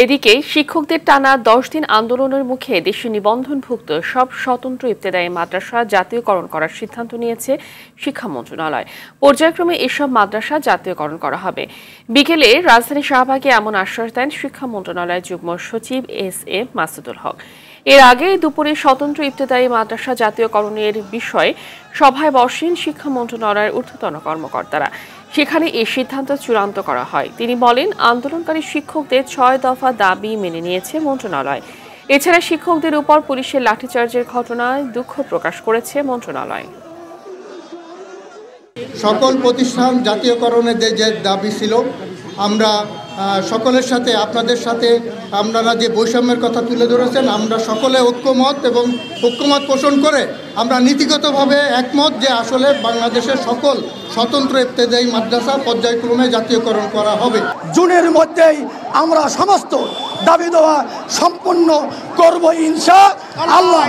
এদিকে শিক্ষকদের টানা ১০ দিন আন্দোলনের মুখে দেশে নিবন্ধনভুক্ত সব স্বতন্ত্র ইবতেদায়ী মাদ্রাসা জাতীয়করণ করার সিদ্ধান্ত নিয়েছে শিক্ষা মন্ত্রণালয়। পর্যায়ক্রমে এসব মাদ্রাসা জাতীয়করণ করা হবে। বিকেলে রাজধানী শাহবাগে এমন আশ্বাস দেন শিক্ষা মন্ত্রণালয়ের যুগ্ম সচিব এস.এ. মাসুদুল হক। এর আগে দুপুরে স্বতন্ত্র ইবতেদায়ী মাদ্রাসা জাতীয়করণের বিষয়ে সভায় বসেন শিক্ষা মন্ত্রণালয়ের ঊর্ধ্বতন কর্মকর্তারা। সেখানে এই সিদ্ধান্ত চূড়ান্ত করা হয়। তিনি বলেন, আন্দোলনকারী শিক্ষকদের ৬ দফা দাবি মেনে নিয়েছে মন্ত্রণালয়। এছাড়া শিক্ষকদের উপর পুলিশের লাঠিচার্জের ঘটনায় দুঃখ প্রকাশ করেছে মন্ত্রণালয়। সকল প্রতিষ্ঠান জাতীয়করণের যে দাবি ছিল, আমরা সকলের সাথে, আপনাদের সাথে আপনারা যে বৈষম্যের কথা তুলে ধরেছেন, আমরা সকলে ঐক্যমত পোষণ করে আমরা নীতিগতভাবে একমত যে আসলে বাংলাদেশের সকল স্বতন্ত্র ইবতেদায়ী মাদ্রাসা পর্যায়ক্রমে জাতীয়করণ করা হবে। জুনের মধ্যেই আমরা সমস্ত দাবি দেওয়া সম্পন্ন করব ইনশাআল্লাহ।